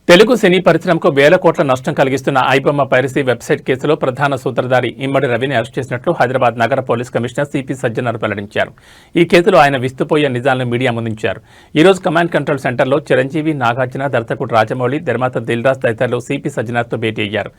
తెలుగు సినీ పరిశ్రమకు వేల కోట్ల నష్టం కలిగిస్తున్న ఐబొమ్మ పైరసీ వెబ్సైట్ కేసులో ప్రధాన సూత్రధారి ఇమ్మడి రవిని అరెస్ట్ చేసినట్లు హైదరాబాద్ నగర పోలీస్ కమిషనర్ సిపి సజ్జనార్ వెల్లడించారు. ఈ కేసులో ఆయన విస్తుపోయే నిజాలను మీడియా ముందుంచారు. ఈ రోజు కమాండ్ కంట్రోల్ సెంటర్లో చిరంజీవి, నాగార్జున, దర్శకుడు రాజమౌళి, నిర్మాత దిల్రాజ్ తదితరులు సిపి సజ్జనార్తో భేటీ అయ్యారు.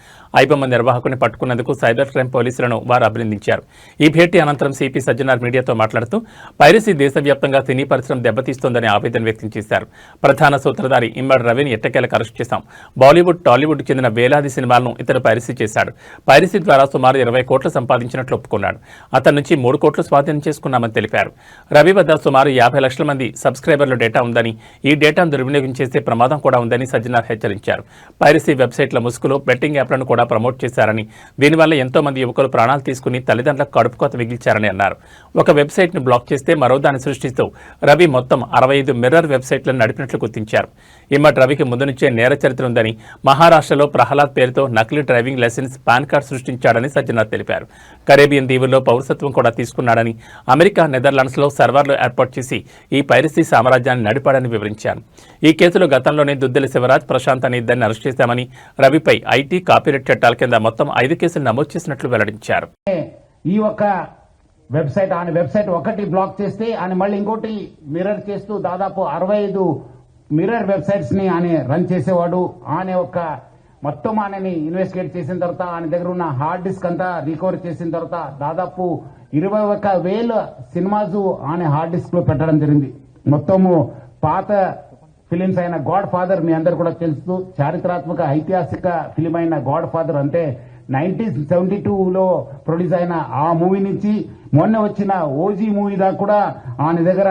ఐబొమ్మ నిర్వాహకుని పట్టుకున్నందుకు సైబర్ క్రైమ్ పోలీసులను వారు అభినందించారు. ఈ భేటీ అనంతరం సిపి సజ్జనార్ మీడియాతో మాట్లాడుతూ పైరసీ దేశవ్యాప్తంగా సినీ పరిశ్రమ దెబ్బతీస్తోందని ఆవేదన వ్యక్తం చేశారు. ప్రధాన సూత్రధారి ఇమ్మడి రవిని ఎట్టకేలకు అరెస్ట్ చేశాం. బాలీవుడ్, టాలీవుడ్ చెందిన వేలాది సినిమాలను ఇతను పైరసీ చేశాడు. పైరసీ ద్వారా సుమారు 20 కోట్లు సంపాదించినట్లు ఒప్పుకున్నాడు. అతని నుంచి 3 కోట్లు స్వాధీనం చేసుకున్నామని తెలిపారు. రవి వద్ద సుమారు 50 లక్షల మంది సబ్స్క్రైబర్ల డేటా ఉందని, ఈ డేటాను దుర్వినియోగం చేసే ప్రమాదం కూడా ఉందని సజ్జనార్ హెచ్చరించారు. పైరసీ వెబ్సైట్ల ముసుగులో బెట్టింగ్ యాప్లను కూడా ప్రమోట్ చేశారని, దీనివల్ల ఎంతో మంది యువకులు ప్రాణాలు తీసుకుని తల్లిదండ్రులకు కడుపుకోత మిగిల్చారని అన్నారు. ఒక వెబ్సైట్ను బ్లాక్ చేస్తే మరో దాన్ని సృష్టిస్తూ రవి మొత్తం 65 మిర్రర్ వెబ్సైట్లను నడిపినట్లు గుర్తించారు. ఇమ్మడి రవికి ముందు నుంచే నేర చరిత్ర ఉందని, మహారాష్ట్రలో ప్రహ్లాద్ పేరుతో నకిలీ డ్రైవింగ్ లైసెన్స్, పాన్ కార్డు సృష్టించాడని సజ్జనార్ తెలిపారు. కరేబియన్ దీవుల్లో పౌరసత్వం కూడా తీసుకున్నాడని, అమెరికా, నెదర్లాండ్స్లో సర్వర్లు ఏర్పాటు చేసి ఈ పైరసీ సామ్రాజ్యాన్ని నడిపాడని వివరించారు. ఈ కేసులో గతంలోనే దుద్దెల శివరాజ్, ప్రశాంత్ అనే ఇద్దరిని అరెస్ట్ చేశామని, రవిపై ఐటీ, కాపీరైట్ చట్టాల కింద మొత్తం 5 కేసులు నమోదు చేసినట్లు వెల్లడించారు. ఈ ఒక వెబ్సైట్ ఒకటి బ్లాక్ చేస్తే ఆయన మళ్ళీ ఇంకోటి మిర్రర్ చేస్తూ దాదాపు 65 మిర్రర్ వెబ్సైట్స్ ని ఆయన రన్ చేసేవాడు. ఆయన ఒక మొత్తం ఆయనని ఇన్వెస్టిగేట్ చేసిన తర్వాత ఆయన దగ్గర ఉన్న హార్డ్ డిస్క్ అంతా రికవర్ చేసిన తర్వాత దాదాపు 21,000 సినిమాస్ ఆయన హార్డ్ డిస్క్ లో పెట్టడం జరిగింది. మొత్తము పాత ఫిలిమ్స్ అయిన గాడ్ ఫాదర్ మీ అందరు కూడా తెలుసు, చారిత్రాత్మక ఐతిహాసిక ఫిలిం అయిన గాడ్ ఫాదర్ అంటే 1972లో ప్రొడ్యూస్ అయిన ఆ మూవీ నుంచి మొన్న వచ్చిన ఓజీ మూవీ దాకా కూడా ఆయన దగ్గర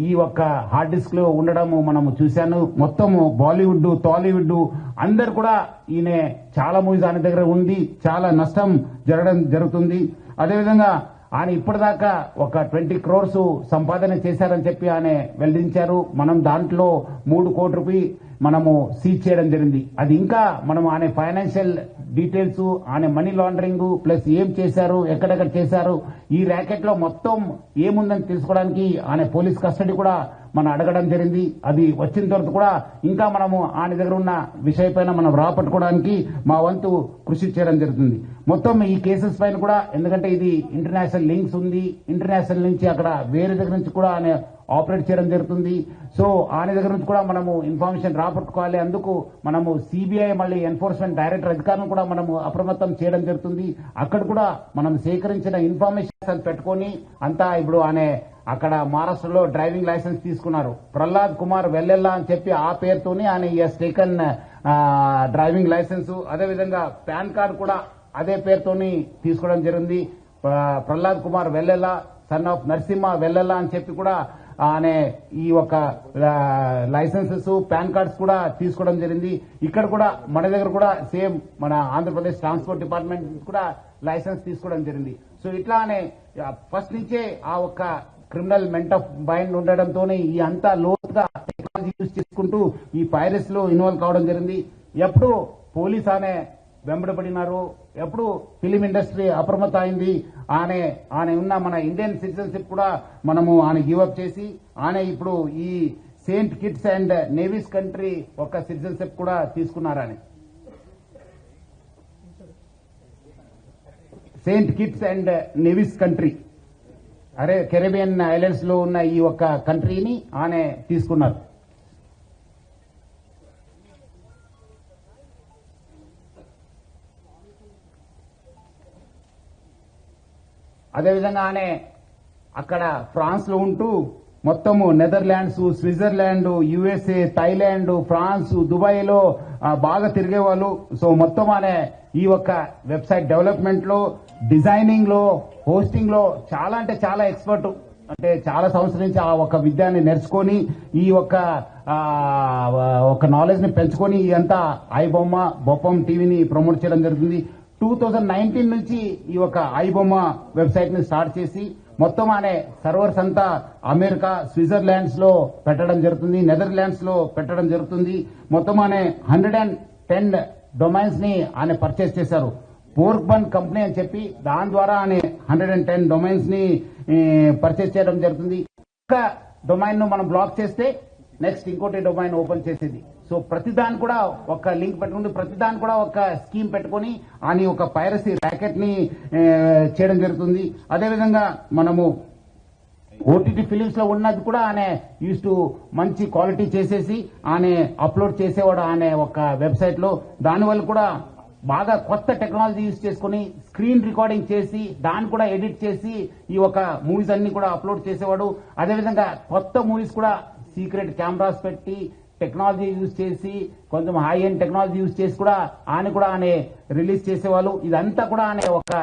ఈ ఒక్క హార్డ్ డిస్క్ లో ఉండడం మనము చూశాను. మొత్తము బాలీవుడ్, టాలీవుడ్ అందరు కూడా ఈయన చాలా మూవీస్ ఆయన దగ్గర ఉంది, చాలా నష్టం జరుగుతుంది. అదేవిధంగా ఆయన ఇప్పటిదాకా ఒక 20 crores సంపాదన చేశారని చెప్పి ఆయన వెల్లడించారు. మనం దాంట్లో 3 కోట్ల రూపాయలు మనము సీజ్ చేయడం జరిగింది. అది ఇంకా మనం ఆయన ఫైనాన్షియల్ డీటెయిల్స్, ఆయన మనీ లాండరింగ్ ప్లస్ ఏం చేశారు, ఎక్కడెక్కడ చేశారు, ఈ ర్యాకెట్ లో మొత్తం ఏముందని తెలుసుకోవడానికి ఆయన పోలీస్ కస్టడీ కూడా మనం అడగడం జరిగింది. అది వచ్చిన తర్వాత కూడా ఇంకా మనము ఆయన దగ్గర ఉన్న విషయపైన మనం రాపట్టుకోవడానికి మా వంతు కృషి చేయడం జరుగుతుంది. మొత్తం ఈ కేసెస్ పైన కూడా, ఎందుకంటే ఇది ఇంటర్నేషనల్ లింక్స్ ఉంది, ఇంటర్నేషనల్ నుంచి అక్కడ వేరే దగ్గర నుంచి కూడా ఆయన ఆపరేట్ చేయడం జరుగుతుంది. సో ఆయన దగ్గర నుంచి కూడా మనము ఇన్ఫర్మేషన్ రాపట్టుకోవాలి. అందుకు మనము సిబిఐ మళ్ళీ ఎన్ఫోర్స్మెంట్ డైరెక్టర్ అధికారులను కూడా మనము అప్రమత్తం చేయడం జరుగుతుంది. అక్కడ కూడా మనం సేకరించిన ఇన్ఫర్మేషన్ పెట్టుకొని అంతా ఇప్పుడు ఆయన అక్కడ మహారాష్ట్రలో డ్రైవింగ్ లైసెన్స్ తీసుకున్నారు. ప్రహ్లాద్ కుమార్ వెల్లెల్లా అని చెప్పి ఆ పేరుతోనే ఆయన టేకన్ డ్రైవింగ్ లైసెన్స్, అదేవిధంగా పాన్ కార్డు కూడా అదే పేరుతోని తీసుకోవడం జరిగింది. ప్రహ్లాద్ కుమార్ వెల్లెల్లా, సన్ ఆఫ్ నరసింహ వెల్లెల్లా అని చెప్పి కూడా ఆయన ఈ ఒక లైసెన్సెస్, పాన్ కార్డ్స్ కూడా తీసుకోవడం జరిగింది. ఇక్కడ కూడా మన దగ్గర కూడా సేమ్ మన ఆంధ్రప్రదేశ్ ట్రాన్స్పోర్ట్ డిపార్ట్మెంట్ కూడా లైసెన్స్ తీసుకోవడం జరిగింది. సో ఇట్లానే ఫస్ట్ నుంచే ఆ ఒక్క క్రిమినల్ మెంట్ ఆఫ్ మైండ్ ఉండడంతోనే ఈ అంతా లోతుగా టెక్నాలజీ యూజ్ చేసుకుంటూ ఈ పైరసీ లో ఇన్వాల్వ్ కావడం జరిగింది. ఎప్పుడు పోలీస్ ఆనే వెంబడబడినారు, ఎప్పుడు ఫిలిం ఇండస్ట్రీ అప్రమత్త అయింది. ఆయన ఉన్న మన ఇండియన్ సిటిజన్షిప్ కూడా మనము ఆయన గివప్ చేసి ఆయన ఇప్పుడు ఈ Saint Kitts and navies country ఒక సిటిజన్షిప్ కూడా తీసుకున్నారు. ఆయన Saint Kitts and navies country Caribbean islands లో ఉన్న ఈ ఒక్క కంట్రీని ఆయన తీసుకున్నారు. అదేవిధంగా ఆయన అక్కడ ఫ్రాన్స్ లో ఉంటూ మొత్తము Netherlands, Switzerland, USA, Thailand, France, Dubai లో బాగా తిరిగేవాళ్ళు. సో మొత్తం ఆయన ఈ ఒక్క వెబ్సైట్ డెవలప్మెంట్ లో, డిజైనింగ్ లో, హోస్టింగ్ లో చాలా అంటే చాలా ఎక్స్పర్ట్. అంటే చాలా సంవత్సరం నుంచి ఆ ఒక విద్యాన్ని నేర్చుకొని ఈ ఒక నాలెడ్జ్ ని పెంచుకొని ఇదంతా ఐబొమ్మ, బొప్పం టీవీని ప్రమోట్ చేయడం జరుగుతుంది. 2019 నుంచి ఈ ఒక ఐబొమ్మ వెబ్సైట్ ని స్టార్ట్ చేసి మొత్తం అనే సర్వర్స్ అంతా అమెరికా, స్విట్జర్లాండ్స్ లో పెట్టడం జరుగుతుంది, నెదర్లాండ్స్ లో పెట్టడం జరుగుతుంది. మొత్తం అనే 110 డొమైన్స్ ని ఆయన పర్చేస్ చేశారు. పోర్క్బన్ కంపెనీ అని చెప్పి దాని ద్వారా ఆయన 110 డొమైన్స్ ని పర్చేస్ చేయడం జరుగుతుంది. ఒక డొమైన్ ను మనం బ్లాక్ చేస్తే నెక్స్ట్ ఇంకోటి డొమైన్ ఓపెన్ చేసేది. సో ప్రతిదాని కూడా ఒక లింక్ పెట్టుకుని ప్రతిదాని కూడా ఒక స్కీమ్ పెట్టుకుని అని ఒక పైరసీ ర్యాకెట్ ని చేయడం జరుగుతుంది. అదేవిధంగా మనము ఓటీటీ ఫిలిమ్స్ లో ఉన్నది కూడా ఆయన యూస్ టు మంచి క్వాలిటీ చేసేసి ఆయన అప్లోడ్ చేసేవాడు ఆయన ఒక వెబ్సైట్ లో. దానివల్ల కూడా బాగా కొత్త టెక్నాలజీ యూజ్ చేసుకుని స్క్రీన్ రికార్డింగ్ చేసి దాన్ని కూడా ఎడిట్ చేసి ఈ ఒక మూవీస్ అన్ని కూడా అప్లోడ్ చేసేవాడు. అదేవిధంగా కొత్త మూవీస్ కూడా సీక్రెట్ కెమెరాస్ పెట్టి టెక్నాలజీ యూజ్ చేసి కొంచెం హై ఎండ్ టెక్నాలజీ యూజ్ చేసి కూడా ఆయన రిలీజ్ చేసేవాళ్ళు. ఇదంతా కూడా ఆయన ఒక